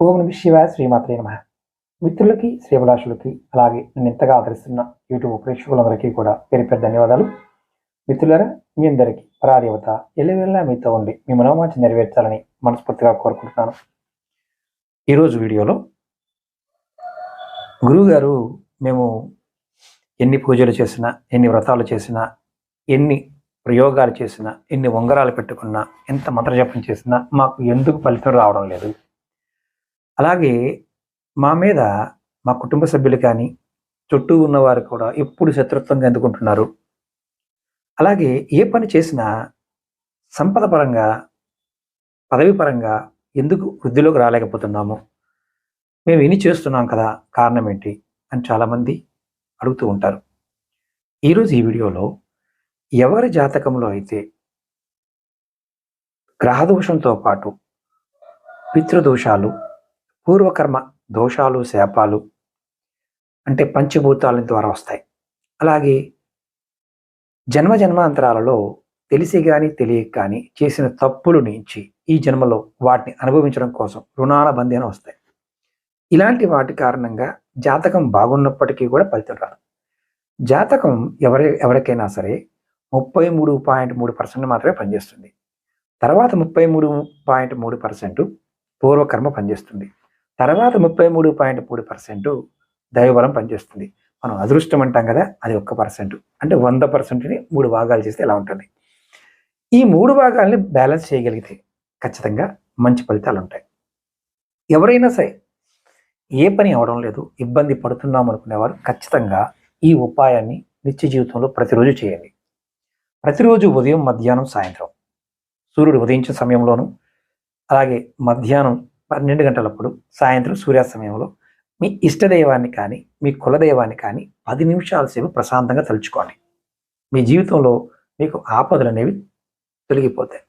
ఓం నమః శివాయ శ్రీమాత్రే నమః. మిత్రులకి, శ్రేభిలాషులకి, అలాగే నన్ను ఎంతగా ఆదరిస్తున్న యూట్యూబ్ ప్రేక్షకులందరికీ కూడా పేరు పేరు ధన్యవాదాలు. మిత్రులారా, మీ అందరికీ పరాదేవత ఎల్లవేళలా మీతో ఉండి మీ మనోవాంఛ నెరవేర్చాలని మనస్ఫూర్తిగా కోరుకుంటున్నాను. ఈరోజు వీడియోలో గురువుగారు మేము ఎన్ని పూజలు చేసినా, ఎన్ని వ్రతాలు చేసినా, ఎన్ని ప్రయోగాలు చేసినా, ఎన్ని ఉంగరాలు పెట్టుకున్నా, ఎంత మంత్రజపం చేసినా మాకు ఎందుకు ఫలితం రావడం లేదు. అలాగే మా మీద మా కుటుంబ సభ్యులు కానీ, చుట్టూ ఉన్నవారు కూడా ఎప్పుడు శత్రుత్వంగా ఎందుకుంటున్నారు. అలాగే ఏ పని చేసినా సంపద పరంగా, పదవి పరంగా ఎందుకు వృద్ధిలోకి రాలేకపోతున్నాము. మేము ఇన్ని చేస్తున్నాం కదా, కారణం ఏంటి అని చాలామంది అడుగుతూ ఉంటారు. ఈరోజు ఈ వీడియోలో ఎవరి జాతకంలో అయితే గ్రహదోషంతో పాటు పితృదోషాలు, పూర్వకర్మ దోషాలు, శాపాలు అంటే పంచభూతాల ద్వారా వస్తాయి. అలాగే జన్మాంతరాలలో తెలిసి కానీ తెలియక కానీ చేసిన తప్పుల నుంచి ఈ జన్మలో వాటిని అనుభవించడం కోసం రుణాల బంధన వస్తాయి. ఇలాంటి వాటి కారణంగా జాతకం బాగున్నప్పటికీ కూడా ఫలితం రాదు. జాతకం ఎవరికైనా సరే 33.3% మాత్రమే పనిచేస్తుంది. తర్వాత 33.3% పూర్వకర్మ పనిచేస్తుంది. తర్వాత 33.3% దైవబలం పనిచేస్తుంది. మనం అదృష్టం అంటాం కదా, అది 1%. అంటే 100%ని 3 భాగాలు చేస్తే ఎలా ఉంటుంది. ఈ 3 భాగాల్ని బ్యాలెన్స్ చేయగలిగితే ఖచ్చితంగా మంచి ఫలితాలు ఉంటాయి. ఎవరైనా సరే ఏ పని అవడం లేదు, ఇబ్బంది పడుతున్నాం అనుకునేవారు ఖచ్చితంగా ఈ ఉపాయాన్ని నిత్య జీవితంలో ప్రతిరోజు చేయండి. ప్రతిరోజు ఉదయం, మధ్యాహ్నం, సాయంత్రం సూర్యుడు ఉదయించిన సమయంలోనూ, అలాగే మధ్యాహ్నం 12 గంటలప్పుడు, సాయంత్రం సూర్యాస్తమయంలో మీ ఇష్టదైవాన్ని కానీ, మీ కులదైవాన్ని కానీ 10 నిమిషాల సేపు ప్రశాంతంగా తలుచుకోండి. మీ జీవితంలో మీకు ఆపదలు అనేవి తొలగిపోతాయి.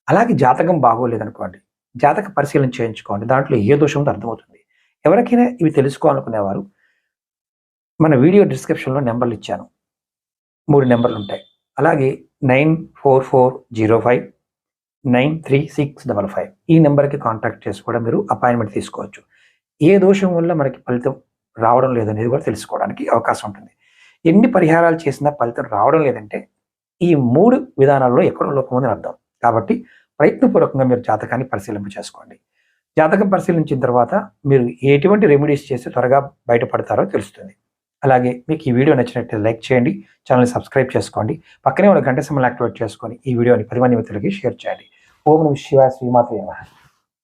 అలాగే జాతకం బాగోలేదనుకోండి, జాతక పరిశీలన చేయించుకోండి. దాంట్లో ఏ దోషం ఉందో అర్థమవుతుంది. ఎవరికైనా ఇవి తెలుసుకోవాలనుకునేవారు మన వీడియో డిస్క్రిప్షన్లో నెంబర్లు ఇచ్చాను. 3 నెంబర్లు ఉంటాయి. అలాగే 9445936555 ఈ నెంబర్కి కాంటాక్ట్ చేసి కూడా మీరు అపాయింట్మెంట్ తీసుకోవచ్చు. ఏ దోషం వల్ల మనకి ఫలితం రావడం లేదనేది కూడా తెలుసుకోవడానికి అవకాశం ఉంటుంది. ఎన్ని పరిహారాలు చేసినా ఫలితం రావడం లేదంటే ఈ 3 విధానాల్లో ఎక్కడో లోపం ఉందని అర్థం. కాబట్టి ప్రయత్నపూర్వకంగా మీరు జాతకాన్ని పరిశీలింప చేసుకోండి. జాతకం పరిశీలించిన తర్వాత మీరు ఎటువంటి రెమెడీస్ చేసి త్వరగా బయటపడతారో తెలుస్తుంది. అలాగే మీకు ఈ వీడియో నచ్చినట్లయితే లైక్ చేయండి, ఛానల్ సబ్స్క్రైబ్ చేసుకోండి, పక్కనే ఉన్న గంట సింబల్ యాక్టివేట్ చేసుకొని ఈ వీడియోని 10 మంది మిత్రులకి షేర్ చేయండి. ఓం నమః శివాయ శ్రీమాత్రే నమః.